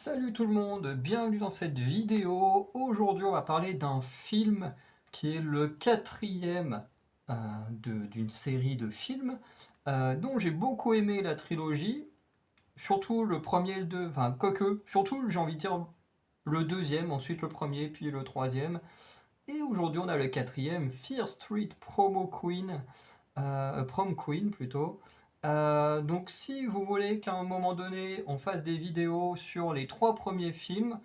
Salut tout le monde, bienvenue dans cette vidéo. Aujourd'hui on va parler d'un film qui est le quatrième d'une série de films dont j'ai beaucoup aimé la trilogie, surtout le premier et le deux, enfin quoique, surtout j'ai envie de dire le deuxième, ensuite le premier, puis le troisième. Et aujourd'hui on a le quatrième, Fear Street Prom Queen plutôt. Donc si vous voulez qu'à un moment donné on fasse des vidéos sur les trois premiers films,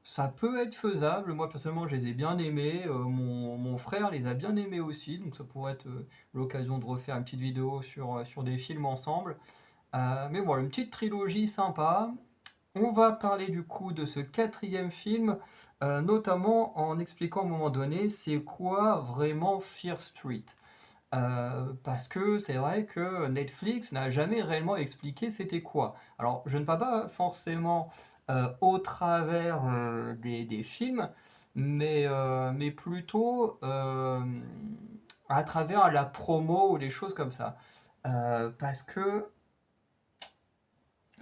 ça peut être faisable. Moi personnellement je les ai bien aimés, mon frère les a bien aimés aussi, donc ça pourrait être l'occasion de refaire une petite vidéo sur des films ensemble. Mais voilà, une petite trilogie sympa. On va parler du coup de ce quatrième film, notamment en expliquant à un moment donné c'est quoi vraiment Fear Street. Parce que c'est vrai que Netflix n'a jamais réellement expliqué c'était quoi. Alors, je ne parle pas forcément au travers des films, mais plutôt à travers la promo ou les choses comme ça. Parce que,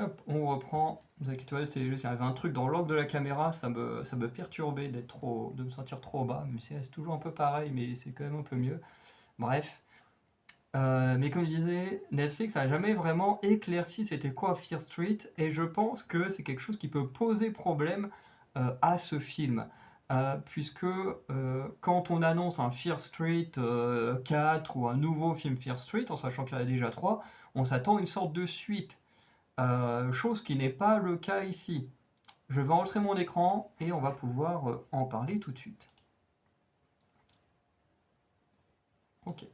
hop, on reprend. Vous inquiétez pas, c'est juste, il y avait un truc dans l'angle de la caméra, ça me perturbait de me sentir trop bas, mais c'est toujours un peu pareil, mais c'est quand même un peu mieux. Bref. Mais comme je disais, Netflix n'a jamais vraiment éclairci c'était quoi Fear Street, et je pense que c'est quelque chose qui peut poser problème à ce film. Puisque quand on annonce un Fear Street 4 ou un nouveau film Fear Street, en sachant qu'il y en a déjà 3, on s'attend à une sorte de suite. Chose qui n'est pas le cas ici. Je vais enregistrer mon écran et on va pouvoir en parler tout de suite. Ok.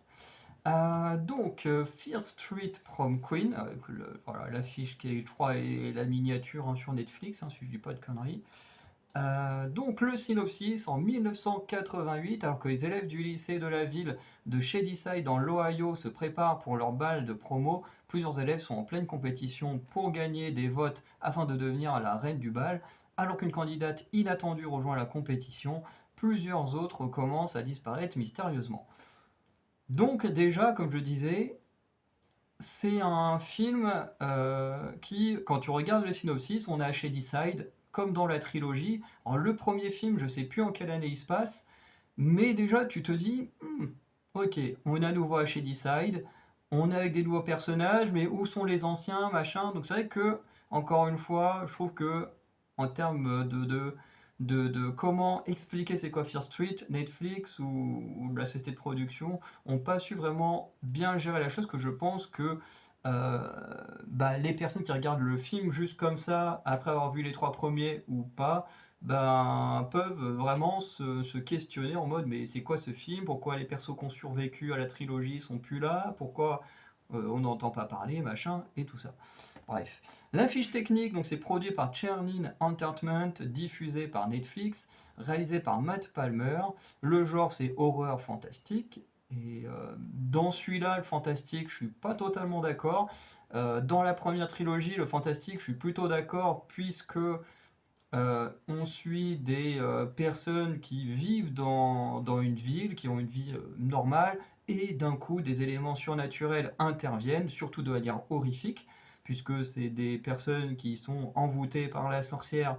Fear Street Prom Queen, avec voilà, l'affiche qui est, je crois, est la miniature hein, sur Netflix, hein, si je dis pas de conneries. Donc le synopsis, en 1988, alors que les élèves du lycée de la ville de Shadyside dans l'Ohio se préparent pour leur bal de promo, plusieurs élèves sont en pleine compétition pour gagner des votes afin de devenir la reine du bal. Alors qu'une candidate inattendue rejoint la compétition, plusieurs autres commencent à disparaître mystérieusement. Donc déjà, comme je disais, c'est un film qui, quand tu regardes le synopsis, on est à Shadyside, comme dans la trilogie. Alors, le premier film, je sais plus en quelle année il se passe, mais déjà tu te dis, ok, on est à nouveau à Shadyside, on est avec des nouveaux personnages, mais où sont les anciens, machin. Donc c'est vrai que, encore une fois, je trouve que en termes de comment expliquer c'est quoi Fear Street, Netflix ou la société de production ont pas su vraiment bien gérer la chose, que je pense que les personnes qui regardent le film juste comme ça, après avoir vu les trois premiers ou pas, peuvent vraiment se questionner en mode mais c'est quoi ce film? Pourquoi les persos qui ont survécu à la trilogie sont plus là? Pourquoi on n'entend pas parler, machin, et tout ça. Bref. La fiche technique, donc c'est produit par Chernin Entertainment, diffusé par Netflix, réalisé par Matt Palmer. Le genre c'est horreur fantastique. Et dans celui-là, le fantastique, je suis pas totalement d'accord. Dans la première trilogie, le fantastique, je suis plutôt d'accord puisque on suit des personnes qui vivent dans une ville, qui ont une vie normale, et d'un coup des éléments surnaturels interviennent, surtout de manière horrifique, puisque c'est des personnes qui sont envoûtées par la sorcière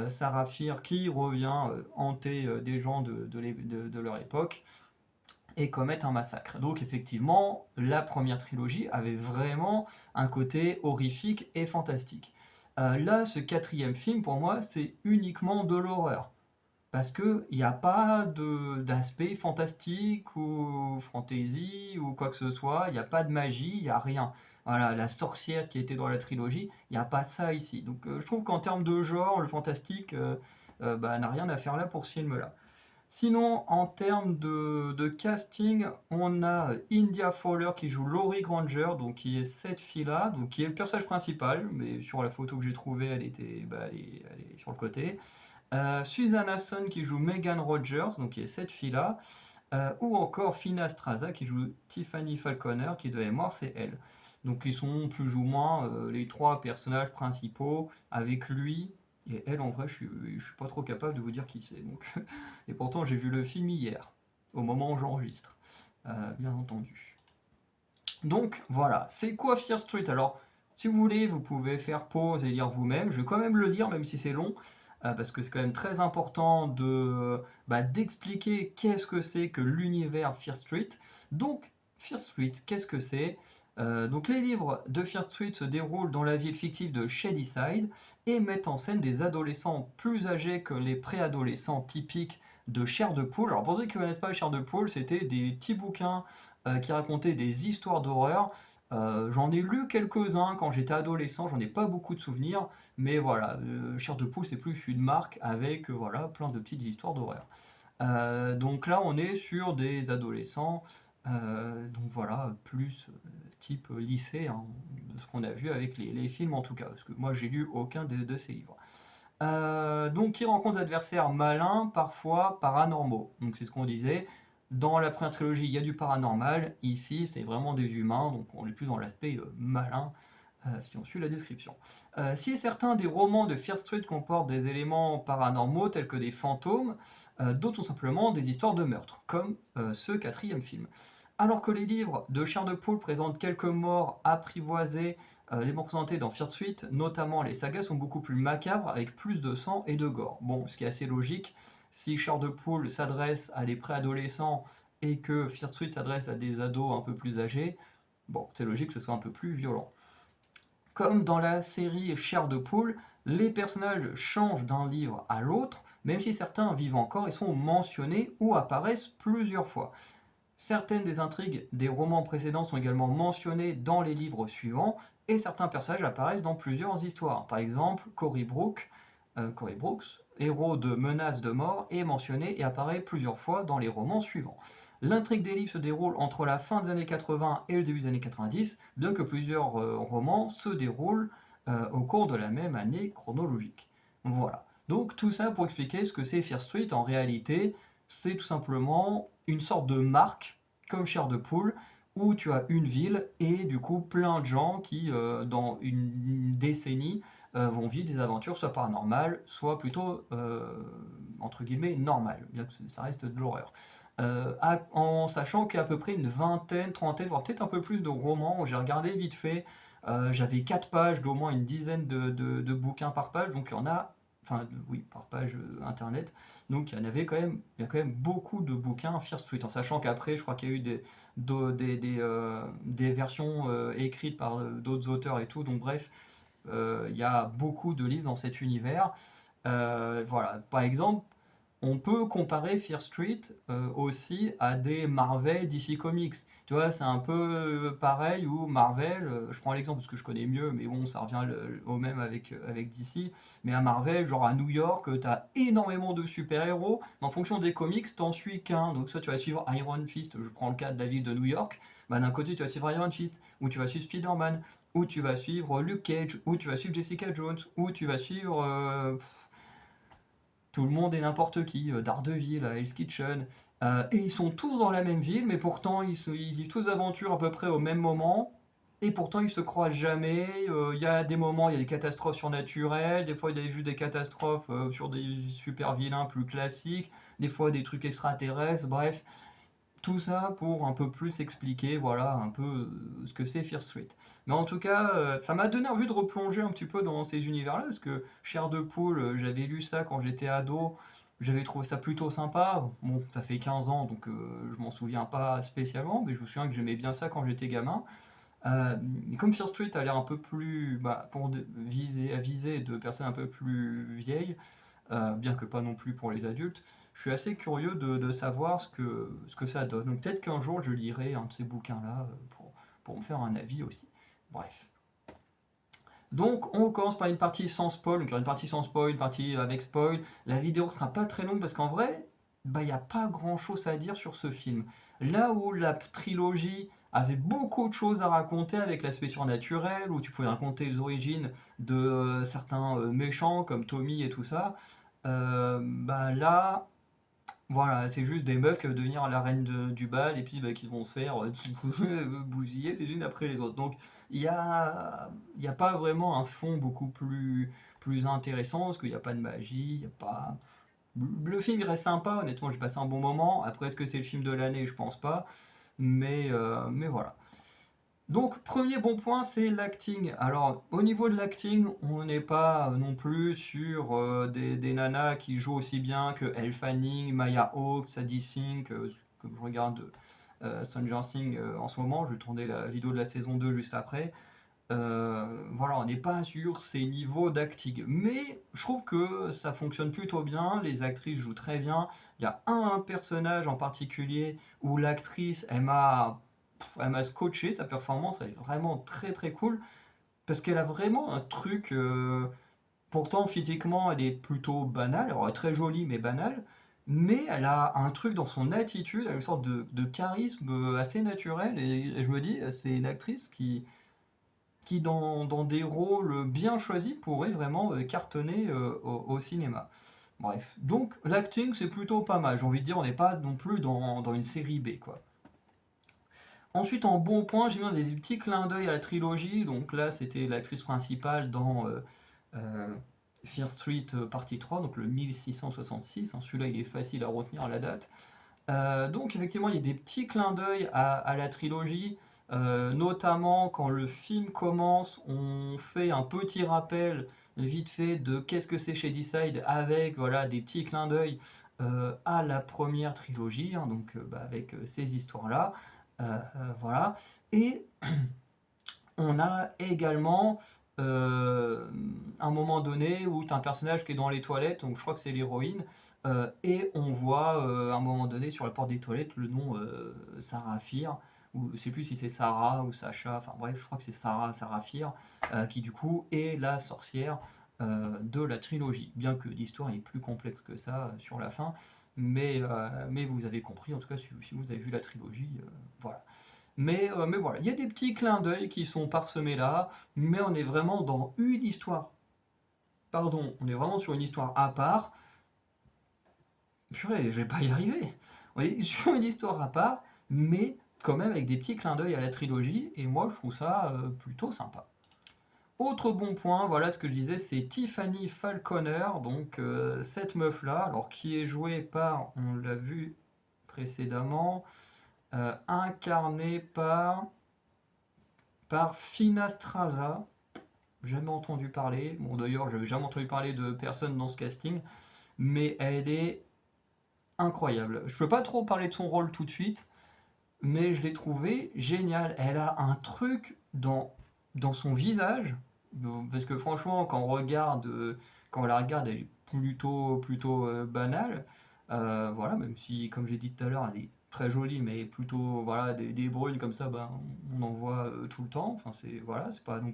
Saraphir qui revient hanter des gens de leur époque et commettre un massacre. Donc effectivement, la première trilogie avait vraiment un côté horrifique et fantastique. Là, ce quatrième film, pour moi, c'est uniquement de l'horreur. Parce qu'il n'y a pas d'aspect fantastique ou fantasy ou quoi que ce soit, il n'y a pas de magie, il n'y a rien. Voilà, la sorcière qui était dans la trilogie, il n'y a pas ça ici. Donc je trouve qu'en termes de genre, le fantastique n'a rien à faire là pour ce film-là. Sinon, en termes de casting, on a India Fowler qui joue Laurie Granger, donc qui est cette fille-là, donc qui est le personnage principal, mais sur la photo que j'ai trouvée, elle est sur le côté. Susan Hasson qui joue Megan Rogers, donc qui est cette fille-là. Ou encore Fina Straza qui joue Tiffany Falconer, qui de mémoire c'est elle. Donc ils sont plus ou moins les trois personnages principaux avec lui. Et elle, en vrai, je suis pas trop capable de vous dire qui c'est. Donc, et pourtant, j'ai vu le film hier, au moment où j'enregistre, bien entendu. Donc voilà, c'est quoi Fear Street? Alors, Si vous voulez, vous pouvez faire pause et lire vous-même. Je vais quand même le lire, même si c'est long, parce que c'est quand même très important d'expliquer qu'est-ce que c'est que l'univers Fear Street. Donc, Fear Street, qu'est-ce que c'est? Donc les livres de Fear Street se déroulent dans la ville fictive de Shadyside et mettent en scène des adolescents plus âgés que les préadolescents typiques de Chair de Poule. Alors pour ceux qui ne connaissent pas Chair de Poule, c'était des petits bouquins qui racontaient des histoires d'horreur. J'en ai lu quelques-uns quand j'étais adolescent, j'en ai pas beaucoup de souvenirs, mais voilà, Chair de Poule c'est plus une marque avec voilà, plein de petites histoires d'horreur. Donc là on est sur des adolescents, donc voilà, plus type lycée, hein, de ce qu'on a vu avec les films en tout cas, parce que moi j'ai lu aucun de ces livres. Donc qui rencontre des adversaires malins, parfois paranormaux. Donc c'est ce qu'on disait. Dans la première trilogie, il y a du paranormal. Ici, c'est vraiment des humains, donc on est plus dans l'aspect malin, si on suit la description. Si certains des romans de Fear Street comportent des éléments paranormaux tels que des fantômes, d'autres sont simplement des histoires de meurtre, comme ce quatrième film. Alors que les livres de Chair de Poule présentent quelques morts apprivoisées, les morts présentés dans Fear Street, notamment les sagas, sont beaucoup plus macabres, avec plus de sang et de gore. Bon, ce qui est assez logique, si Chair de Poule s'adresse à des préadolescents et que Fear Street s'adresse à des ados un peu plus âgés, bon, c'est logique que ce soit un peu plus violent. Comme dans la série Chair de Poule, les personnages changent d'un livre à l'autre, même si certains vivent encore et sont mentionnés ou apparaissent plusieurs fois. Certaines des intrigues des romans précédents sont également mentionnées dans les livres suivants, et certains personnages apparaissent dans plusieurs histoires. Par exemple, Cory Brooks, héros de Menaces de mort, est mentionné et apparaît plusieurs fois dans les romans suivants. L'intrigue des livres se déroule entre la fin des années 80 et le début des années 90, bien que plusieurs romans se déroulent au cours de la même année chronologique. Voilà. Donc tout ça pour expliquer ce que c'est Fear Street. En réalité, c'est tout simplement une sorte de marque, comme Chair de Poule, où tu as une ville et du coup plein de gens qui, dans une décennie, vont vivre des aventures soit paranormales, soit plutôt, entre guillemets, normales, bien que ça reste de l'horreur. En sachant qu'il y a à peu près une vingtaine, trentaine, voire peut-être un peu plus de romans, j'ai regardé vite fait, j'avais 4 pages d'au moins une dizaine de bouquins par page, donc il y en a, enfin oui, par page internet, donc il y a quand même beaucoup de bouquins Fear Street, en sachant qu'après, je crois qu'il y a eu des versions écrites par d'autres auteurs et tout, donc bref, il y a beaucoup de livres dans cet univers. Voilà, par exemple, on peut comparer Fear Street aussi à des Marvel DC Comics. Tu vois, c'est un peu pareil où Marvel, je prends l'exemple parce que je connais mieux, mais bon, ça revient au même avec DC. Mais à Marvel, genre à New York, tu as énormément de super-héros, mais en fonction des comics, t'en suis qu'un. Donc, soit tu vas suivre Iron Fist, je prends le cas de la ville de New York, bah, d'un côté, tu vas suivre Iron Fist, ou tu vas suivre Spider-Man, ou tu vas suivre Luke Cage, ou tu vas suivre Jessica Jones, ou tu vas suivre tout le monde et n'importe qui, Daredevil, Hell's Kitchen, et ils sont tous dans la même ville, mais pourtant ils vivent tous aventures à peu près au même moment, et pourtant ils se croisent jamais. Il y a des moments, il y a des catastrophes surnaturelles, des fois il y a juste des catastrophes sur des super vilains plus classiques, des fois des trucs extraterrestres, bref, tout ça pour un peu plus expliquer, voilà, un peu ce que c'est Fear Street. Mais en tout cas, ça m'a donné envie de replonger un petit peu dans ces univers-là, parce que Chair de Poule, j'avais lu ça quand j'étais ado, j'avais trouvé ça plutôt sympa. Bon, ça fait 15 ans, donc je m'en souviens pas spécialement, mais je me souviens que j'aimais bien ça quand j'étais gamin. Comme Fear Street a l'air un peu plus, pour viser de personnes un peu plus vieilles, bien que pas non plus pour les adultes. Je suis assez curieux de savoir ce que ça donne. Donc peut-être qu'un jour je lirai un de ces bouquins-là pour me faire un avis aussi. Bref. Donc on commence par une partie sans spoil, donc il y aura une partie sans spoil, une partie avec spoil. La vidéo ne sera pas très longue parce qu'en vrai, il n'y a pas grand-chose à dire sur ce film. Là où la trilogie avait beaucoup de choses à raconter avec l'aspect surnaturel, où tu pouvais raconter les origines de certains méchants comme Tommy et tout ça, là, voilà, c'est juste des meufs qui veulent devenir la reine du bal et puis qui vont se faire bousiller les unes après les autres. Donc il y a pas vraiment un fond beaucoup plus intéressant parce qu'il n'y a pas de magie, il y a pas. Le film il reste sympa, honnêtement j'ai passé un bon moment. Après est-ce que c'est le film de l'année? Je pense pas. Mais voilà. Donc, premier bon point, c'est l'acting. Alors, au niveau de l'acting, on n'est pas non plus sur des nanas qui jouent aussi bien que Elle Fanning, Maya Hawke, Sadie Sink, comme je regarde Stranger Things en ce moment, je vais tourner la vidéo de la saison 2 juste après. Voilà, on n'est pas sur ces niveaux d'acting. Mais je trouve que ça fonctionne plutôt bien, les actrices jouent très bien. Il y a un personnage en particulier où l'actrice, elle m'a scotché, sa performance, elle est vraiment très très cool. Parce qu'elle a vraiment un truc, pourtant physiquement elle est plutôt banale, alors elle est très jolie mais banale. Mais elle a un truc dans son attitude, elle a une sorte de charisme assez naturel. Et je me dis, c'est une actrice qui dans des rôles bien choisis, pourrait vraiment cartonner au cinéma. Bref, donc l'acting c'est plutôt pas mal, j'ai envie de dire, on n'est pas non plus dans une série B, quoi. Ensuite, en bon point, j'ai mis des petits clins d'œil à la trilogie, donc là c'était l'actrice principale dans euh, Fear Street partie 3, donc le 1666, hein, celui-là il est facile à retenir à la date. Donc effectivement, il y a des petits clins d'œil à la trilogie, notamment quand le film commence, on fait un petit rappel vite fait de qu'est-ce que c'est chez Decide avec voilà, des petits clins d'œil à la première trilogie, hein, donc avec ces histoires-là. Voilà. Et on a également euh, un moment donné où tu as un personnage qui est dans les toilettes, donc je crois que c'est l'héroïne, et on voit à un moment donné sur la porte des toilettes le nom Sarah Fier, ou je sais plus si c'est Sarah ou Sacha, enfin bref, je crois que c'est Sarah Fier, qui du coup est la sorcière de la trilogie, bien que l'histoire est plus complexe que ça sur la fin, mais vous avez compris, en tout cas si vous avez vu la trilogie, voilà. Mais voilà, il y a des petits clins d'œil qui sont parsemés là, mais on est vraiment dans une histoire. Pardon, on est vraiment sur une histoire à part. Purée, je vais pas y arriver. On est sur une histoire à part, mais quand même avec des petits clins d'œil à la trilogie, et moi je trouve ça plutôt sympa. Autre bon point, voilà ce que je disais, c'est Tiffany Falconer, donc cette meuf-là, alors qui est jouée par, on l'a vu précédemment, incarnée par Finastraza, jamais entendu parler. Bon, d'ailleurs, j'avais jamais entendu parler de personne dans ce casting, mais elle est incroyable. Je peux pas trop parler de son rôle tout de suite, mais je l'ai trouvée géniale. Elle a un truc dans son visage, parce que franchement, quand on la regarde, elle est plutôt banale. Voilà, même si, comme j'ai dit tout à l'heure, elle est très jolie, mais plutôt voilà des brunes comme ça, ben, on en voit tout le temps. Enfin, c'est voilà, c'est pas non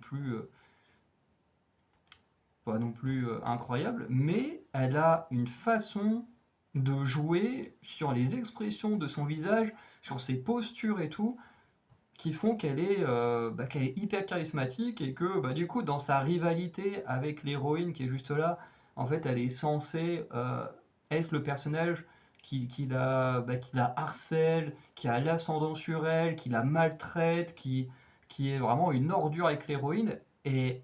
plus incroyable, mais elle a une façon de jouer sur les expressions de son visage, sur ses postures et tout, qui font qu'elle est hyper charismatique et que du coup dans sa rivalité avec l'héroïne qui est juste là, en fait elle est censée être le personnage qui la harcèle, qui a l'ascendant sur elle, qui la maltraite, qui est vraiment une ordure avec l'héroïne. Et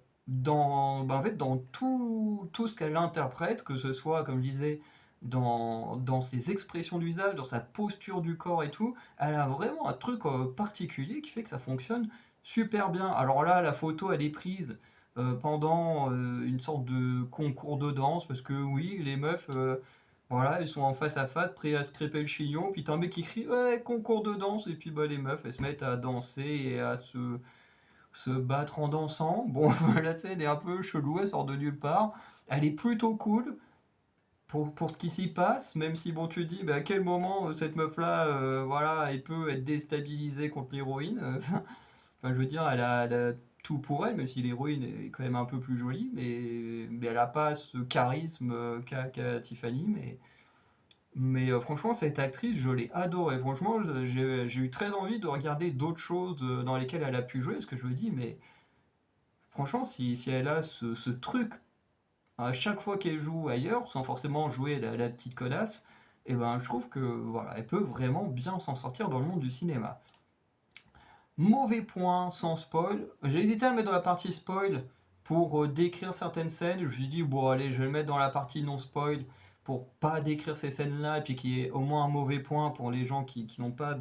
en fait, dans tout ce qu'elle interprète, que ce soit, comme je disais, dans ses expressions du visage, dans sa posture du corps et tout, elle a vraiment un truc particulier qui fait que ça fonctionne super bien. Alors là, la photo, elle est prise pendant une sorte de concours de danse, parce que oui, les meufs, voilà, elles sont en face à face, prêts à se crêper le chignon, puis t'as un mec qui crie ouais, concours de danse, et puis les meufs, elles se mettent à danser et à se battre en dansant. Bon, la scène est un peu chelou, elle sort de nulle part. Elle est plutôt cool pour ce qui s'y passe, même si bon tu dis à quel moment cette meuf là voilà elle peut être déstabilisée contre l'héroïne. Enfin, je veux dire elle a tout pour elle, même si l'héroïne est quand même un peu plus jolie, mais elle a pas ce charisme qu'a Tiffany. Mais franchement cette actrice je l'ai adorée, franchement j'ai eu très envie de regarder d'autres choses dans lesquelles elle a pu jouer, parce que je me dis mais franchement si elle a ce truc à chaque fois qu'elle joue ailleurs, sans forcément jouer la petite connasse, et ben je trouve que voilà, elle peut vraiment bien s'en sortir dans le monde du cinéma. Mauvais point sans spoil. J'ai hésité à le mettre dans la partie spoil pour décrire certaines scènes. Je me suis dit bon allez, je vais le mettre dans la partie non spoil pour pas décrire ces scènes-là et puis qu'il y ait au moins un mauvais point pour les gens qui n'ont pas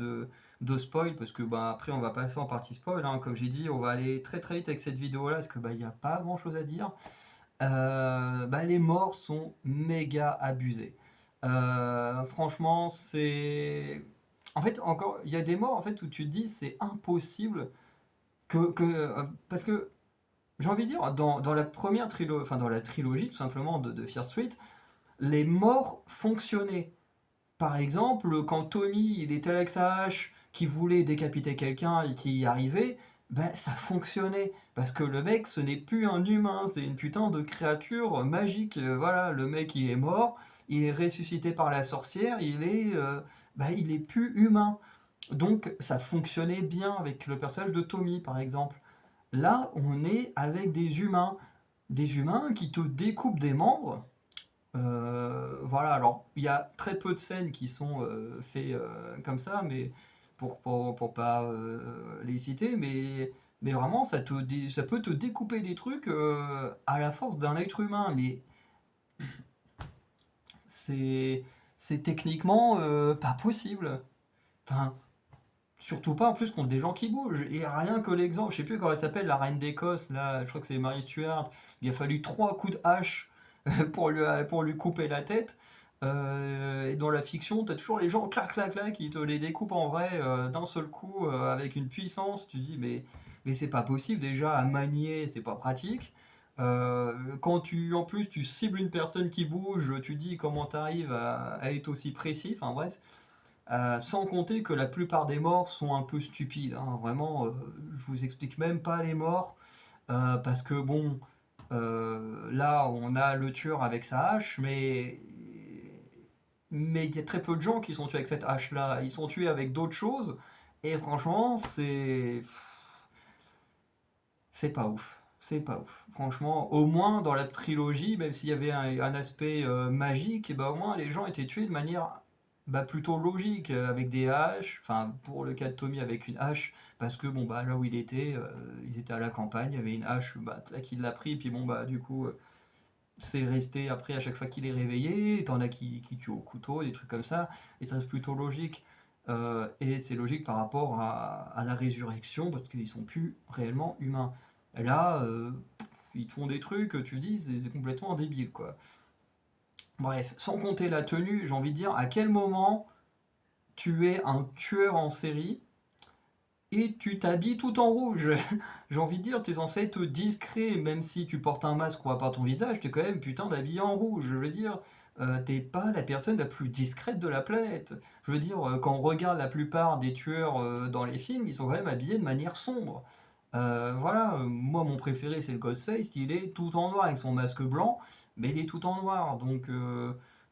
de spoil, parce que bah, après on va passer en partie spoil, hein. Comme j'ai dit, on va aller très très vite avec cette vidéo-là, parce que bah, il n'y a pas grand-chose à dire. Bah, les morts sont méga abusés. Franchement, c'est... En fait, encore, il y a des morts en fait où tu te dis c'est impossible parce que j'ai envie de dire dans la première trilogie, enfin dans la trilogie tout simplement de Fear Street, les morts fonctionnaient. Par exemple, quand Tommy il était avec sa hache, qui voulait décapiter quelqu'un et qui y arrivait, ben ça fonctionnait. Parce que le mec, ce n'est plus un humain, c'est une putain de créature magique. Voilà, le mec il est mort, il est ressuscité par la sorcière, il est plus humain. Donc ça fonctionnait bien avec le personnage de Tommy, par exemple. Là, on est avec des humains qui te découpent des membres. Voilà, alors il y a très peu de scènes qui sont faites comme ça, mais pour pas les citer, mais vraiment ça peut te découper des trucs à la force d'un être humain, mais c'est c'est techniquement pas possible. Enfin, surtout pas en plus contre des gens qui bougent. Et rien que l'exemple, je sais plus comment elle s'appelle, la reine d'Écosse, là, je crois que c'est Mary Stuart, il a fallu trois coups de hache pour lui couper la tête. Et dans la fiction, t'as toujours les gens clac clac clac qui te les découpent en vrai d'un seul coup avec une puissance. Tu dis mais c'est pas possible déjà à manier, c'est pas pratique. Quand tu en plus tu cibles une personne qui bouge, tu dis comment t'arrives à être aussi précis. Enfin bref. Sans compter que la plupart des morts sont un peu stupides, hein. Vraiment, je vous explique même pas les morts, parce que bon, là on a le tueur avec sa hache, mais il y a très peu de gens qui sont tués avec cette hache-là. Ils sont tués avec d'autres choses, et franchement, c'est pas ouf. C'est pas ouf. Franchement, au moins dans la trilogie, même s'il y avait un aspect magique, et bah, au moins les gens étaient tués de manière bah, plutôt logique, avec des haches. Enfin, pour le cas de Tommy, avec une hache, parce que bon, bah, là où il était, ils étaient à la campagne, il y avait une hache, bah, là qu'il l'a pris, puis bon, bah, du coup, c'est resté après à chaque fois qu'il est réveillé. T'en as qui tuent au couteau, des trucs comme ça, et ça reste plutôt logique. Et c'est logique par rapport à la résurrection, parce qu'ils sont plus réellement humains. Et là, ils te font des trucs, tu dis, c'est complètement débile, quoi. Bref, sans compter la tenue, j'ai envie de dire, à quel moment tu es un tueur en série et tu t'habilles tout en rouge? J'ai envie de dire, t'es censé être discret, même si tu portes un masque, on voit pas ton visage, t'es quand même putain d'habillé en rouge. Je veux dire, t'es pas la personne la plus discrète de la planète. Je veux dire, quand on regarde la plupart des tueurs dans les films, ils sont quand même habillés de manière sombre. Voilà, moi mon préféré c'est le Ghostface, il est tout en noir avec son masque blanc, mais il est tout en noir, donc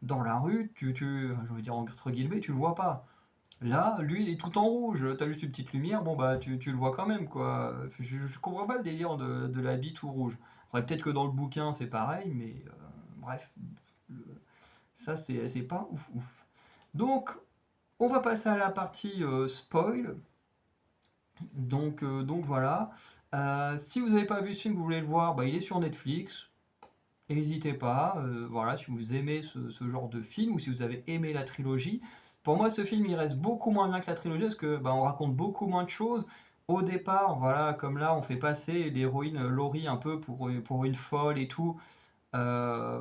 dans la rue, je veux dire entre guillemets, tu le vois pas. Là, lui il est tout en rouge, t'as juste une petite lumière, bon bah tu le vois quand même quoi. Je comprends pas le délire de l'habit tout rouge. Après peut-être que dans le bouquin c'est pareil, mais bref, le- ça c'est pas ouf ouf. Donc on va passer à la partie spoil. Donc voilà. Si vous n'avez pas vu ce film, vous voulez le voir, bah, il est sur Netflix. N'hésitez pas. Voilà, si vous aimez ce genre de film ou si vous avez aimé la trilogie. Pour moi, ce film, il reste beaucoup moins bien que la trilogie parce que bah, on raconte beaucoup moins de choses. Au départ, voilà, comme là, on fait passer l'héroïne Laurie un peu pour une folle et tout, euh,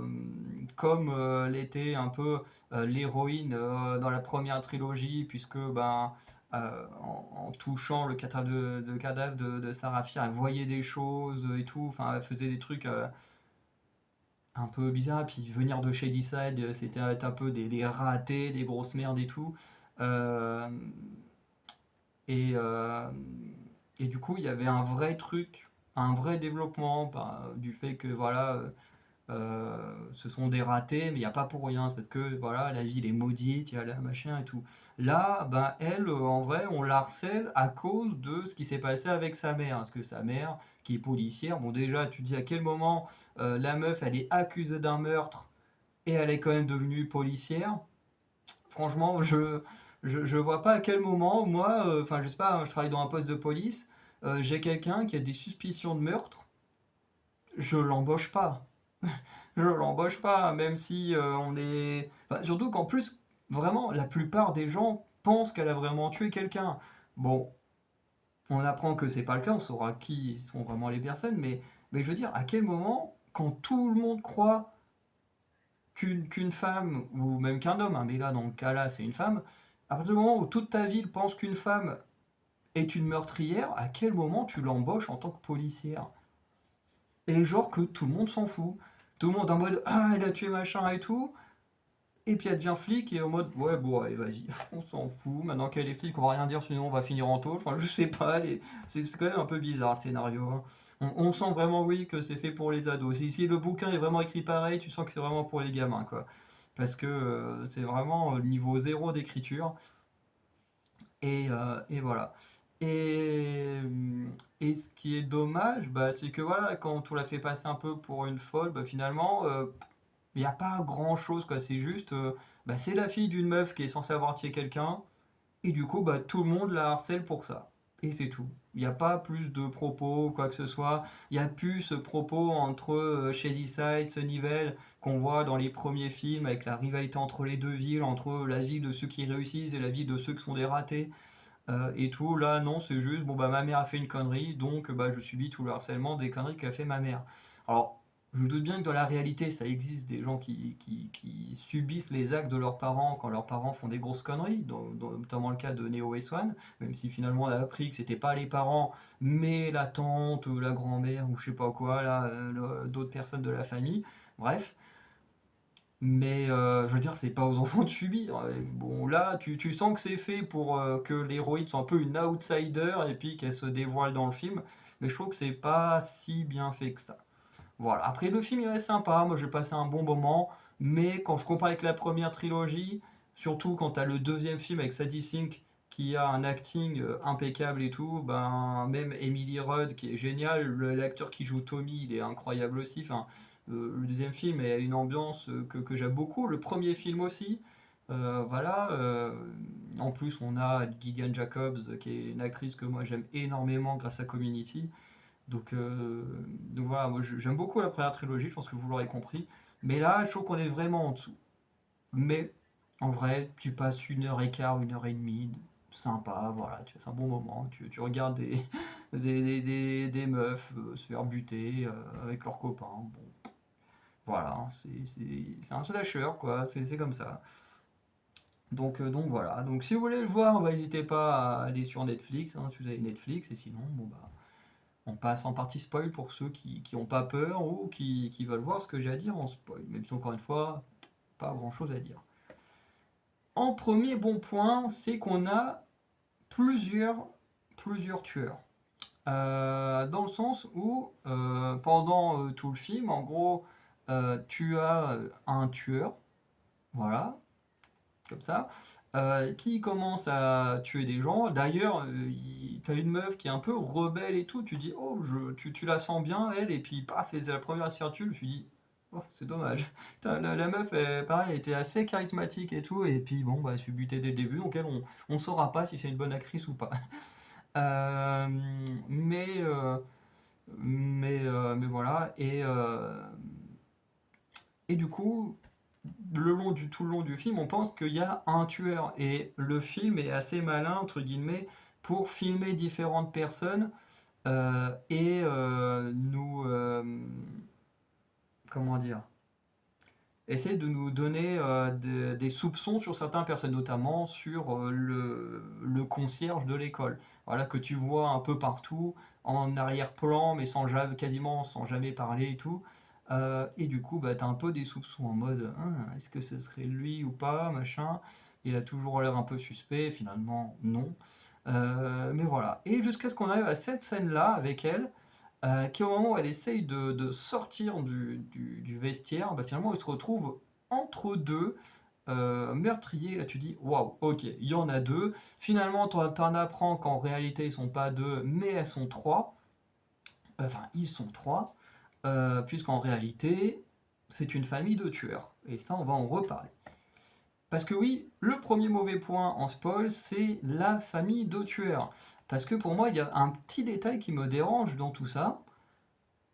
comme l'était un peu l'héroïne dans la première trilogie, puisque ben, en touchant le cadavre de Sarah Fier, elle voyait des choses et tout, enfin elle faisait des trucs un peu bizarres, puis venir de Shadyside, c'était un peu des ratés, des grosses merdes et tout. Euh, et, euh, et du coup, il y avait un vrai truc, un vrai développement bah, du fait que voilà, ce sont des ratés, mais il n'y a pas pour rien, c'est parce que voilà, la ville est maudite, il y a la machin et tout. Là, ben, elle, en vrai, on la harcèle à cause de ce qui s'est passé avec sa mère. Parce que sa mère, qui est policière, bon, déjà, tu te dis à quel moment la meuf, elle est accusée d'un meurtre et elle est quand même devenue policière. Franchement, je vois pas à quel moment, moi, enfin, je sais pas, je travaille dans un poste de police, j'ai quelqu'un qui a des suspicions de meurtre, je l'embauche pas. Je l'embauche pas, même si on est. Enfin, surtout qu'en plus, vraiment, la plupart des gens pensent qu'elle a vraiment tué quelqu'un. Bon, on apprend que c'est pas le cas, on saura qui sont vraiment les personnes, mais je veux dire, à quel moment, quand tout le monde croit qu'une femme, ou même qu'un homme, hein, mais là, dans le cas-là, c'est une femme, à partir du moment où toute ta ville pense qu'une femme est une meurtrière, à quel moment tu l'embauches en tant que policière? Et genre que tout le monde s'en fout. Tout le monde en mode ah, elle a tué machin et tout. Et puis elle devient flic et en mode ouais, bon, allez, vas-y, on s'en fout. Maintenant qu'elle est flic, on va rien dire, sinon on va finir en tôle. Enfin, je sais pas, c'est quand même un peu bizarre le scénario, hein. On sent vraiment, oui, que c'est fait pour les ados. Si le bouquin est vraiment écrit pareil, tu sens que c'est vraiment pour les gamins, quoi. Parce que c'est vraiment niveau zéro d'écriture. Et voilà. Et, et ce qui est dommage, bah, c'est que voilà, quand on la fait passer un peu pour une folle, bah, finalement, il n'y a pas grand chose, quoi. C'est juste, bah, c'est la fille d'une meuf qui est censée avoir tué quelqu'un, et du coup, bah, tout le monde la harcèle pour ça. Et c'est tout. Il n'y a pas plus de propos, quoi que ce soit. Il n'y a plus ce propos entre Shadyside, Sunnyvale, qu'on voit dans les premiers films, avec la rivalité entre les deux villes, entre la ville de ceux qui réussissent et la ville de ceux qui sont des ratés. Et tout, là, non, c'est juste, bon, bah, ma mère a fait une connerie, donc bah, je subis tout le harcèlement des conneries qu'a fait ma mère. Alors, je me doute bien que dans la réalité, ça existe des gens qui subissent les actes de leurs parents quand leurs parents font des grosses conneries, notamment le cas de Neo et Swan, même si finalement on a appris que c'était pas les parents, mais la tante, ou la grand-mère, ou je sais pas quoi, là, d'autres personnes de la famille. Bref, mais je veux dire, c'est pas aux enfants de subir. Bon, là, tu sens que c'est fait pour que l'héroïne soit un peu une outsider et puis qu'elle se dévoile dans le film. Mais je trouve que c'est pas si bien fait que ça. Voilà. Après, le film, il est sympa. Moi, j'ai passé un bon moment. Mais quand je compare avec la première trilogie, surtout quand t'as le deuxième film avec Sadie Sink qui a un acting impeccable et tout, ben, même Emily Rudd qui est génial, l'acteur qui joue Tommy, il est incroyable aussi. Enfin, le deuxième film a une ambiance que j'aime beaucoup. Le premier film aussi. Voilà. En plus, on a Gillian Jacobs qui est une actrice que moi j'aime énormément grâce à Community. Donc voilà, moi j'aime beaucoup la première trilogie, je pense que vous l'aurez compris. Mais là, je trouve qu'on est vraiment en dessous. Mais en vrai, tu passes 1 heure et quart, 1 heure et demie, sympa, voilà, tu passes un bon moment. Tu regardes des meufs se faire buter avec leurs copains. Bon, voilà, hein, c'est un slasher, quoi, c'est comme ça. Donc voilà, donc si vous voulez le voir, bah, n'hésitez pas à aller sur Netflix, hein, si vous avez Netflix, et sinon, bon bah. On passe en partie spoil pour ceux qui ont pas peur ou qui veulent voir ce que j'ai à dire en spoil. Même si encore une fois, pas grand chose à dire. En premier bon point, c'est qu'on a plusieurs, plusieurs tueurs. Dans le sens où, pendant tout le film, en gros, tu as un tueur, voilà, comme ça, qui commence à tuer des gens. D'ailleurs, t'as une meuf qui est un peu rebelle et tout. Tu dis, oh, tu la sens bien, elle, et puis paf, c'est la première à se faire tuer. Je me suis dit, oh, c'est dommage. La meuf, pareil, elle était assez charismatique et tout, et puis bon, bah, elle se fait buter dès le début, donc elle, on saura pas si c'est une bonne actrice ou pas. Euh, mais, euh, mais voilà, et du coup, tout le long du film, on pense qu'il y a un tueur. Et le film est assez malin, entre guillemets, pour filmer différentes personnes et comment dire, essayer de nous donner des soupçons sur certaines personnes, notamment sur le concierge de l'école. Voilà, que tu vois un peu partout, en arrière-plan, mais quasiment sans jamais parler et tout. Et du coup, bah, tu as un peu des soupçons en mode ah, est-ce que ce serait lui ou pas, machin. Il a toujours l'air un peu suspect, finalement, non. Mais voilà. Et jusqu'à ce qu'on arrive à cette scène-là avec elle, qui au moment où elle essaye de sortir du vestiaire, bah, finalement elle se retrouve entre deux meurtriers. Là tu dis, waouh, ok, il y en a deux. Finalement t'en apprends qu'en réalité ils sont pas deux, mais elles sont trois. Enfin, ils sont trois, puisqu'en réalité c'est une famille de tueurs. Et ça on va en reparler. Parce que oui, le premier mauvais point en spoil, c'est la famille de tueurs. Parce que pour moi, il y a un petit détail qui me dérange dans tout ça,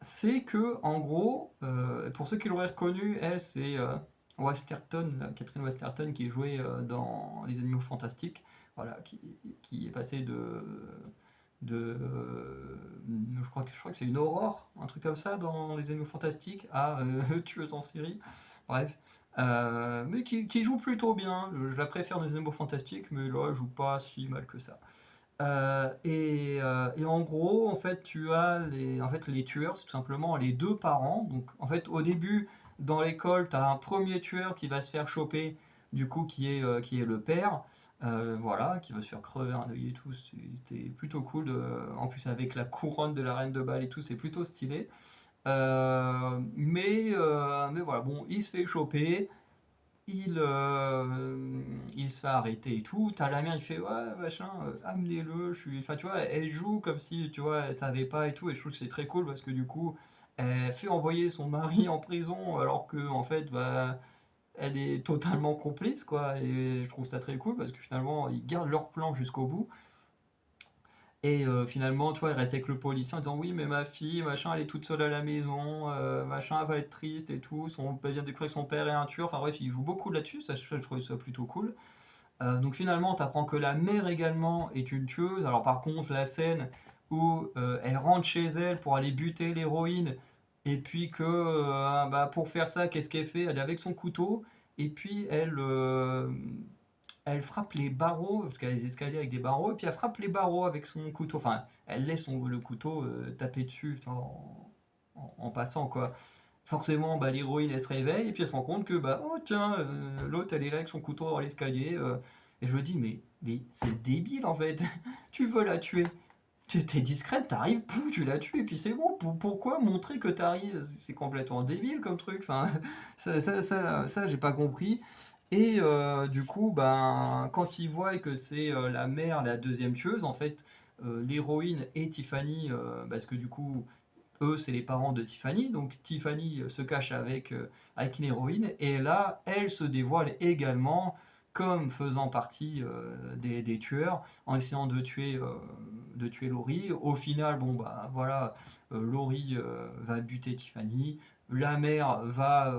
c'est que, en gros, pour ceux qui l'auraient reconnu, elle, c'est Westerton, Catherine Westerton, qui jouait dans Les Animaux Fantastiques. voilà, qui est passé je crois que c'est une aurore, un truc comme ça dans les Animaux Fantastiques, à tueuse en série. Bref. Mais qui joue plutôt bien. Je la préfère dans les Animaux Fantastiques, mais là, elle joue pas si mal que ça. Et en gros, en fait, les tueurs, c'est tout simplement les deux parents. Donc, en fait, au début, dans l'école, tu as un premier tueur qui va se faire choper, du coup, qui est le père, voilà, qui va se faire crever un œil et tout. C'était plutôt cool. En plus, avec la couronne de la reine de Bâle et tout, c'est plutôt stylé. Mais voilà, bon, il se fait choper il se fait arrêter et tout. T'as la mère, il fait ouais, machin, amenez-le. Enfin, tu vois, elle joue comme si, tu vois, elle savait pas et tout. Et je trouve que c'est très cool parce que du coup, elle fait envoyer son mari en prison alors que, en fait, bah, elle est totalement complice, quoi. Et je trouve ça très cool parce que finalement, ils gardent leur plan jusqu'au bout. Et finalement, tu vois, elle reste avec le policier en disant oui, mais ma fille, machin, elle est toute seule à la maison, machin, elle va être triste et tout. Elle vient de découvrir que son père est un tueur. Enfin bref, il joue beaucoup là-dessus. Ça, je trouvais ça plutôt cool. Donc finalement, tu apprends que la mère également est une tueuse. Alors par contre, la scène où elle rentre chez elle pour aller buter l'héroïne, et puis que bah, pour faire ça, qu'est-ce qu'elle fait? Elle est avec son couteau, et puis elle frappe les barreaux, parce qu'elle a des escaliers avec des barreaux, et puis elle frappe les barreaux avec son couteau. Enfin, elle laisse le couteau taper dessus en passant, quoi. Forcément, bah, l'héroïne, elle se réveille, et puis elle se rend compte que, bah, oh tiens, l'autre, elle est là avec son couteau dans l'escalier. Et je me dis, mais c'est débile, en fait. Tu veux la tuer. Tu t'es discrète, t'arrives, pouf, tu la tues, et puis c'est bon. Pourquoi montrer que t'arrives? C'est complètement débile comme truc. Enfin, ça, j'ai pas compris. Et du coup, ben, quand ils voient que c'est la mère, la deuxième tueuse, en fait, l'héroïne et Tiffany, parce que du coup, eux, c'est les parents de Tiffany, donc Tiffany se cache avec l'héroïne, et là, elle se dévoile également comme faisant partie des tueurs, en essayant de tuer Laurie. Au final, bon, bah voilà, Laurie va buter Tiffany, la mère va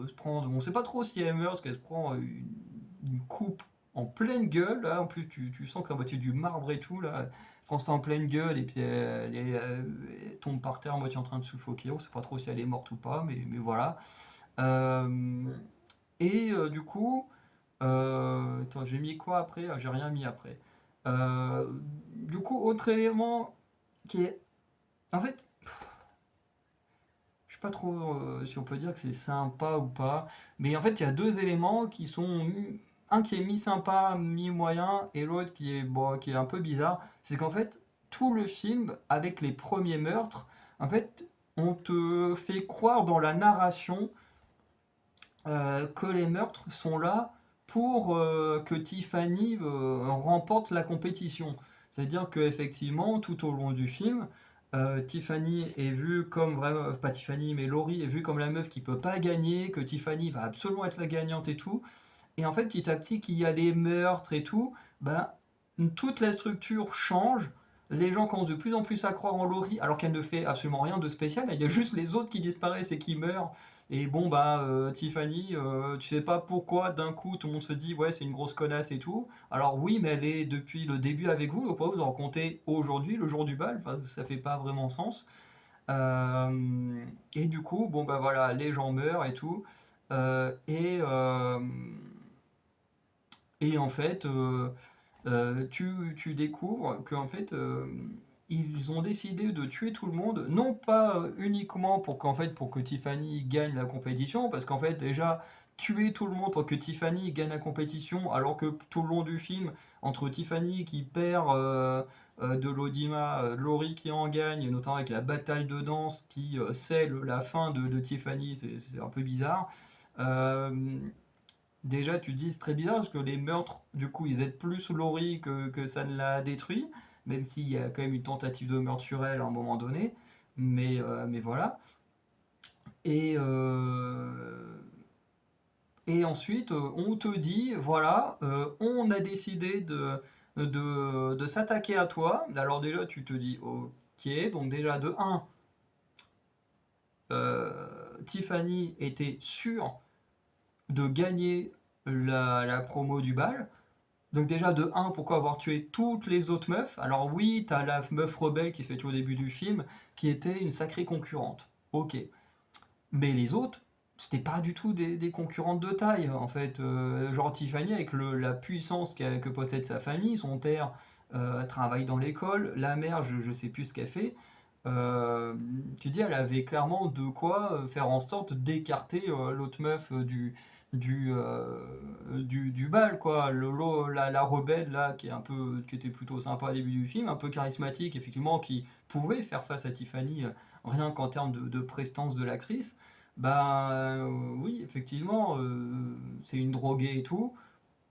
se prendre, on sait pas trop si elle meurt, parce qu'elle se prend une coupe en pleine gueule, là, en plus tu sens qu'à moitié du marbre et tout, là, quand c'est en pleine gueule et puis elle tombe par terre à moitié en train de suffoquer. On sait pas trop si elle est morte ou pas, mais voilà. Euh, et du coup, attends, j'ai mis quoi après? Ah, j'ai rien mis après. Du coup, autre élément qui est. En fait, je sais pas trop si on peut dire que c'est sympa ou pas, mais en fait, il y a deux éléments qui sont. Un qui est mi-sympa, mi-moyen, et l'autre qui est, bon, qui est un peu bizarre. C'est qu'en fait, tout le film, avec les premiers meurtres, en fait, on te fait croire dans la narration que les meurtres sont là pour que Tiffany remporte la compétition. C'est-à-dire qu'effectivement, tout au long du film, Tiffany est vue comme vraiment, pas Tiffany, mais Laurie est vue comme la meuf qui peut pas gagner, que Tiffany va absolument être la gagnante et tout. Et en fait, petit à petit, qu'il y a les meurtres et tout, ben, toute la structure change. Les gens commencent de plus en plus à croire en Laurie, alors qu'elle ne fait absolument rien de spécial. Il y a juste les autres qui disparaissent et qui meurent. Et bon, bah, Tiffany, tu sais pas pourquoi, d'un coup, tout le monde se dit, ouais, c'est une grosse connasse et tout. Alors oui, mais elle est depuis le début avec vous, donc pourquoi vous en comptez aujourd'hui, le jour du bal? Enfin, ça fait pas vraiment sens. Et du coup, bon, bah voilà, les gens meurent et tout. Euh, et, euh, et en fait, tu découvres qu'en fait, ils ont décidé de tuer tout le monde, non pas uniquement pour que Tiffany gagne la compétition, parce qu'en fait, déjà, tuer tout le monde pour que Tiffany gagne la compétition, alors que tout le long du film, entre Tiffany qui perd de l'Odima, Laurie qui en gagne, notamment avec la bataille de danse qui scelle la fin de Tiffany, c'est un peu bizarre. Euh, Déjà, tu dis, c'est très bizarre parce que les meurtres, du coup, ils aident plus Laurie que ça ne l'a détruit, même s'il y a quand même une tentative de meurtre sur elle à un moment donné. Mais voilà. Et, euh, et ensuite, on te dit, voilà, on a décidé de s'attaquer à toi. Alors déjà, tu te dis, ok, donc déjà, de un, Tiffany était sûre de gagner la promo du bal. Donc déjà, de un, pourquoi avoir tué toutes les autres meufs? Alors oui, t'as la meuf rebelle qui se fait tuer au début du film, qui était une sacrée concurrente. Ok. Mais les autres, c'était pas du tout des concurrentes de taille, en fait. Genre Tiffany, avec la puissance que possède sa famille, son père travaille dans l'école, la mère, je sais plus ce qu'elle fait. Euh, Tu dis, elle avait clairement de quoi faire en sorte d'écarter l'autre meuf du bal, quoi. La rebelle, là, qui était plutôt sympa au début du film, un peu charismatique, effectivement, qui pouvait faire face à Tiffany, rien qu'en termes de prestance de l'actrice. Bah oui, effectivement, c'est une droguée et tout.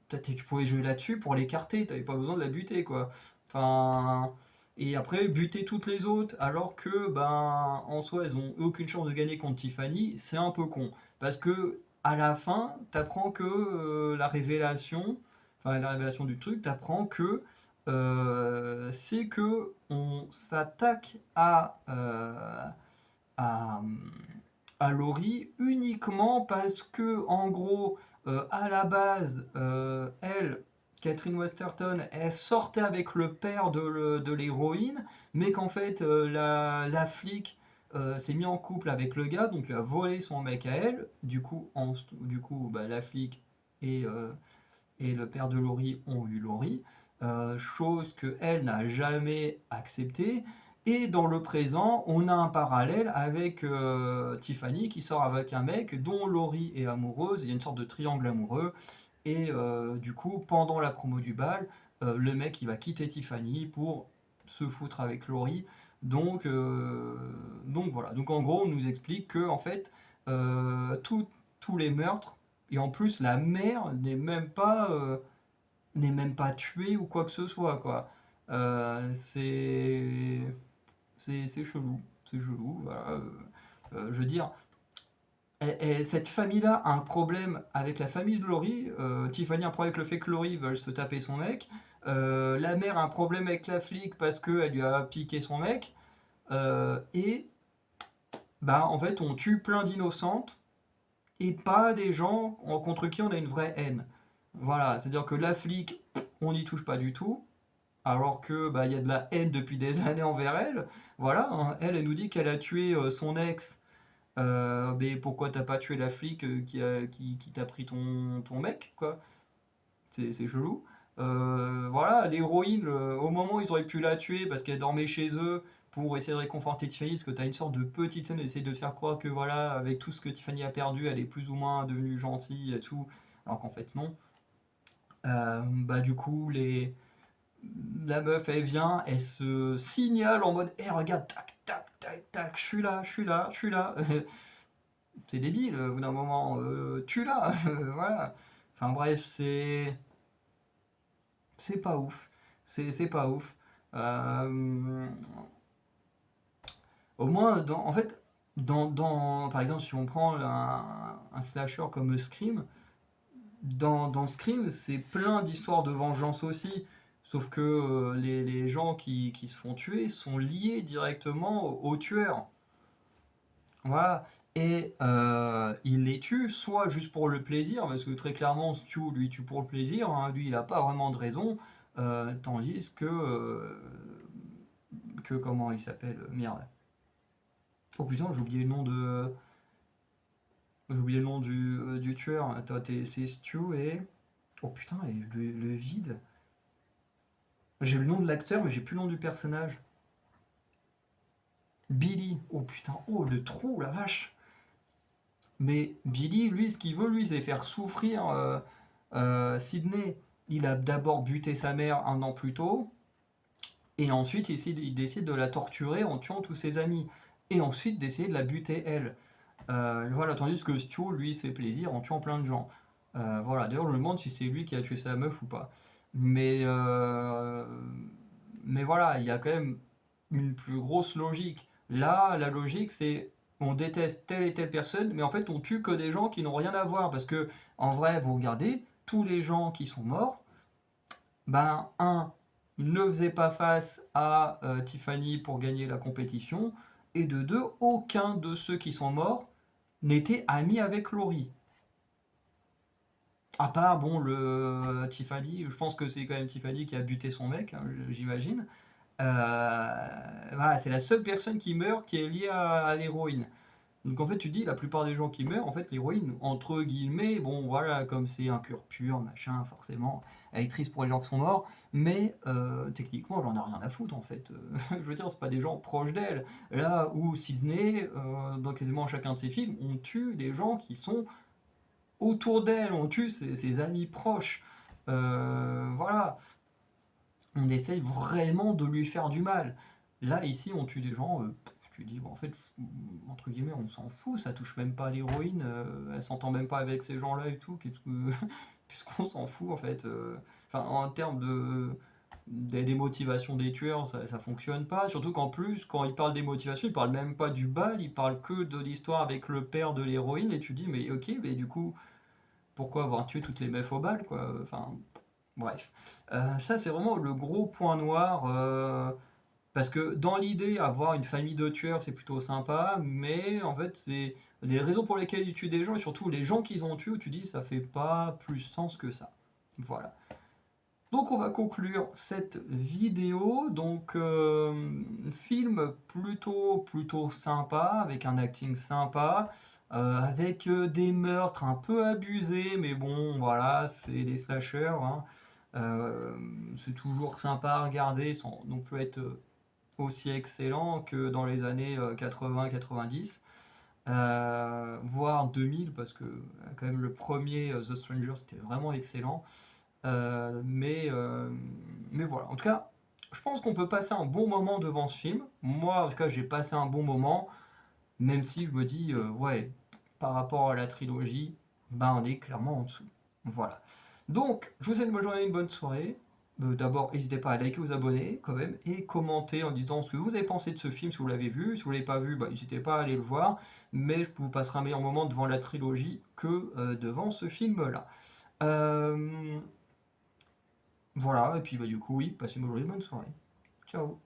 Tu pouvais jouer là-dessus pour l'écarter, t'avais pas besoin de la buter, quoi. Enfin. Et après, buter toutes les autres, alors que, ben, en soi, elles ont aucune chance de gagner contre Tiffany, c'est un peu con. Parce que, à la fin, t'apprends que la révélation du truc, t'apprends que c'est que on s'attaque à, à Laurie uniquement parce que, en gros, à la base, elle, Catherine Westerton, elle sortait avec le père de l'héroïne, mais qu'en fait, la flic s'est mis en couple avec le gars, donc elle a volé son mec à elle. Du coup, bah, la flic et le père de Laurie ont eu Laurie, chose que elle n'a jamais acceptée. Et dans le présent, on a un parallèle avec Tiffany qui sort avec un mec dont Laurie est amoureuse. Il y a une sorte de triangle amoureux. Et du coup, pendant la promo du bal, le mec il va quitter Tiffany pour se foutre avec Laurie. Donc voilà. Donc en gros, on nous explique que en fait, tous les meurtres et en plus, la mère n'est même pas tuée ou quoi que ce soit, quoi. Euh, c'est, c'est chelou, c'est chelou. Voilà. Je veux dire, cette famille-là a un problème avec la famille de Laurie. Tiffany a un problème avec le fait que Laurie veuille se taper son mec. La mère a un problème avec la flic parce qu'elle lui a piqué son mec. Et bah, en fait, on tue plein d'innocentes et pas des gens contre qui on a une vraie haine. Voilà, c'est-à-dire que la flic, on n'y touche pas du tout, alors que bah il y a de la haine depuis des années envers elle. Voilà, hein, elle nous dit qu'elle a tué son ex. Mais pourquoi t'as pas tué la flic qui t'a pris ton mec, quoi? C'est chelou. Voilà, l'héroïne, au moment où ils auraient pu la tuer parce qu'elle dormait chez eux pour essayer de réconforter Tiffany, parce que t'as une sorte de petite scène d'essayer de te faire croire que voilà, avec tout ce que Tiffany a perdu, elle est plus ou moins devenue gentille et tout, alors qu'en fait non. Bah du coup, la meuf elle vient, elle se signale en mode Eh regarde, tac, tac, tac, tac, je suis là, je suis là, je suis là. C'est débile, au bout d'un moment, tu là, voilà. Enfin bref, c'est pas ouf. C'est pas ouf. Euh, Au moins, en fait, par exemple, si on prend un slasher comme Scream, dans Scream, c'est plein d'histoires de vengeance aussi. Sauf que les gens qui se font tuer sont liés directement au tueur. Voilà. Et il les tue, soit juste pour le plaisir, parce que très clairement, Stu lui tue pour le plaisir, hein, lui il n'a pas vraiment de raison, tandis que comment il s'appelle, merde. Oh putain, j'ai oublié le nom du tueur. Attends, c'est Stu et. Oh putain, et le vide. J'ai le nom de l'acteur, mais j'ai plus le nom du personnage. Billy. Oh putain, oh le trou, la vache. Mais Billy, lui, ce qu'il veut, lui, c'est faire souffrir Sydney. Il a d'abord buté sa mère un an plus tôt, et ensuite il décide de la torturer en tuant tous ses amis, et ensuite d'essayer de la buter elle. Voilà, tandis que Stu, lui, c'est plaisir en tuant plein de gens. Voilà, d'ailleurs, je me demande si c'est lui qui a tué sa meuf ou pas. Mais, euh, mais voilà, il y a quand même une plus grosse logique. Là, la logique, c'est on déteste telle et telle personne, mais en fait, on tue que des gens qui n'ont rien à voir. Parce que, en vrai, vous regardez, tous les gens qui sont morts, ben, un, ils ne faisaient pas face à Tiffany pour gagner la compétition, et de deux, aucun de ceux qui sont morts n'était ami avec Laurie. À part, bon, le Tiffany, je pense que c'est quand même Tiffany qui a buté son mec, hein, j'imagine. Voilà, c'est la seule personne qui meurt qui est liée à l'héroïne. Donc en fait, tu dis, la plupart des gens qui meurent, en fait, l'héroïne, entre guillemets, bon voilà, comme c'est un cœur pur, machin, forcément, elle est triste pour les gens qui sont morts, mais techniquement, j'en ai rien à foutre en fait. Je veux dire, c'est pas des gens proches d'elle. Là où Sidney, dans quasiment chacun de ses films, on tue des gens qui sont autour d'elle, on tue ses amis proches. Voilà, on essaye vraiment de lui faire du mal. Là, ici, on tue des gens, tu dis, bon, en fait, entre guillemets, on s'en fout, ça touche même pas l'héroïne, elle s'entend même pas avec ces gens-là et tout, qu'est-ce qu'on s'en fout en fait Enfin, en termes des motivations des tueurs, ça fonctionne pas, surtout qu'en plus, quand ils parlent des motivations, ils parlent même pas du bal, ils parlent que de l'histoire avec le père de l'héroïne, et tu dis, mais ok, mais du coup, pourquoi avoir tué toutes les meufs au bal, quoi? Enfin, bref. Ça, c'est vraiment le gros point noir. Parce que dans l'idée, avoir une famille de tueurs, c'est plutôt sympa, mais en fait, c'est les raisons pour lesquelles ils tuent des gens, et surtout les gens qu'ils ont tués, où tu dis, ça fait pas plus sens que ça. Voilà. Donc on va conclure cette vidéo. Donc film plutôt sympa, avec un acting sympa, avec des meurtres un peu abusés, mais bon voilà, c'est les slashers, hein. Euh, c'est toujours sympa à regarder sans non plus être aussi excellent que dans les années 80-90, voire 2000, parce que quand même le premier The Stranger c'était vraiment excellent. Mais voilà. En tout cas, je pense qu'on peut passer un bon moment devant ce film. Moi, en tout cas, j'ai passé un bon moment, même si je me dis, ouais, par rapport à la trilogie, ben on est clairement en dessous. Voilà. Donc, je vous souhaite une bonne journée, une bonne soirée. D'abord, n'hésitez pas à liker, vous abonner quand même, et commenter en disant ce que vous avez pensé de ce film, si vous l'avez vu. Si vous ne l'avez pas vu, bah, n'hésitez pas à aller le voir. Mais je vous passerai un meilleur moment devant la trilogie que devant ce film-là. Euh, voilà, et puis bah, du coup, oui, passez une bonne journée, bonne soirée. Ciao.